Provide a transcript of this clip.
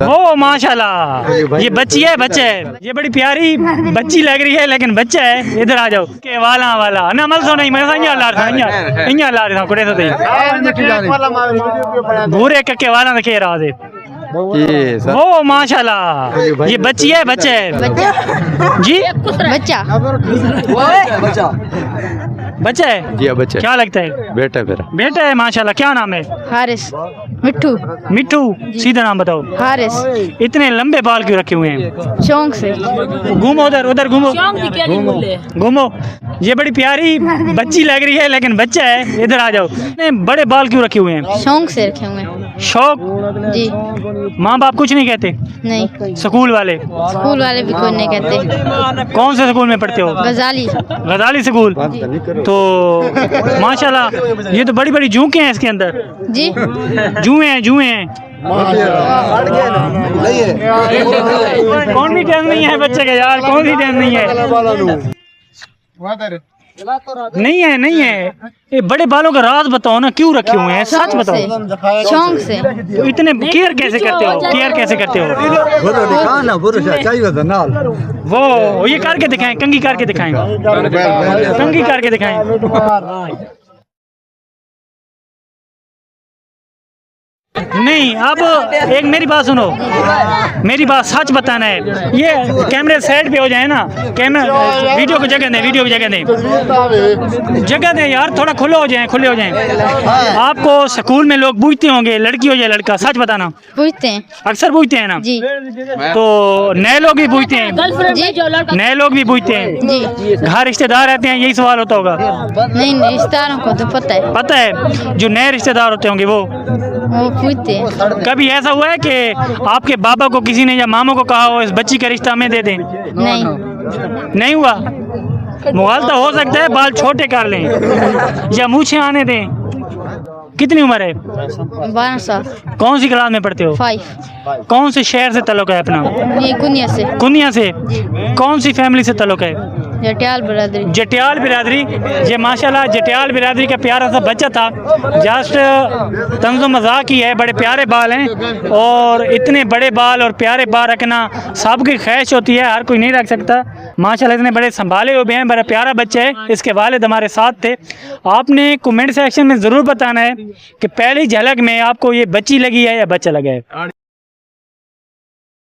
ओ माशाल्लाह, ये बच्ची है बच्चा है, ये बड़ी प्यारी बच्ची लग रही है लेकिन बच्चा है। इधर आ जाओ के वाला वाला ना मल सो नहीं मैं इया ला रहा कुड़े तो दे भूरे कके वाला ने कह रहा दे। ओ माशाल्लाह, ये बच्ची है बच्चा है जी बच्चा बच्चा है जी बच्चा क्या लगता है? बेटा मेरा बेटा है माशाल्लाह। क्या नाम है? हारिस मिट्ठू मिट्ठू। सीधा नाम बताओ। हारिस। इतने लंबे बाल क्यों रखे हुए हैं? शौक से। घूमो उधर उधर घूमो घूमो। ये बड़ी प्यारी बच्ची लग रही है लेकिन बच्चा है। इधर आ जाओ। इतने बड़े बाल क्यों रखे हुए हैं? शौक से रखे हुए हैं। शौक जी। माँ बाप कुछ नहीं कहते? नहीं। स्कूल वाले भी कोई नहीं कहते। कौन से स्कूल में पढ़ते हो? गजाली। गजाली स्कूल। तो माशाल्लाह ये तो बड़ी बड़ी जूके हैं इसके अंदर। जी जुए हैं कौन भी टाइम नहीं है बच्चे का यार, कौन सी टाइम नहीं है? नहीं है ये बड़े बालों का राज बताओ ना, क्यों रखे हुए हैं? सच बताओ। शौक से। तो इतने केयर कैसे करते हो? केयर कैसे करते हो? वो ये करके दिखाएं, कंघी करके दिखाएं, कंघी करके दिखाएं। नहीं अब एक मेरी बात सुनो, मेरी बात सच बताना है। ये कैमरे साइड पे हो जाए ना, कैमरा वीडियो को जगह दें, वीडियो को जगह दें यार, थोड़ा खुले हो जाएं। आपको स्कूल में लोग पूछते होंगे लड़की हो या लड़का, सच बताना। पूछते हैं, अक्सर पूछते हैं ना जी। तो नए लोग भी पूछते हैं, नए लोग भी पूछते हैं जी। घर रिश्तेदार रहते हैं, यही सवाल होता होगा? नहीं रिश्तेदारों को तो पता है जो नए रिश्तेदार होते होंगे वो पूछते हैं। कभी ऐसा हुआ है कि आपके बाबा को किसी ने या मामों को कहा हो इस बच्ची का रिश्ता हमें दे दें? नहीं हुआ। मुगालता हो सकता है बाल छोटे कर लें या मूछें आने दें। कितनी उम्र है? 12 साल। कौन सी क्लास में पढ़ते हो? 5। कौन से शहर से ताल्लुक है अपना? ये कुनिया से। कौन सी फैमिली से ताल्लुक है? जटियाल बिरादरी। ये माशाल्लाह जटियाल बिरादरी का प्यारा सा बच्चा था। जस्ट तंज़ो मजाक ही है, बड़े प्यारे बाल हैं और इतने बड़े बाल और प्यारे बाल रखना सबकी ख्वाहिश होती है, हर कोई नहीं रख सकता। माशाल्लाह इतने बड़े संभाले हुए हैं, बड़ा प्यारा बच्चा है। इसके वालिद हमारे साथ थे। आपने कमेंट सेक्शन में ज़रूर बताना है कि पहली झलक में आपको ये बच्ची लगी है या बच्चा लगा है।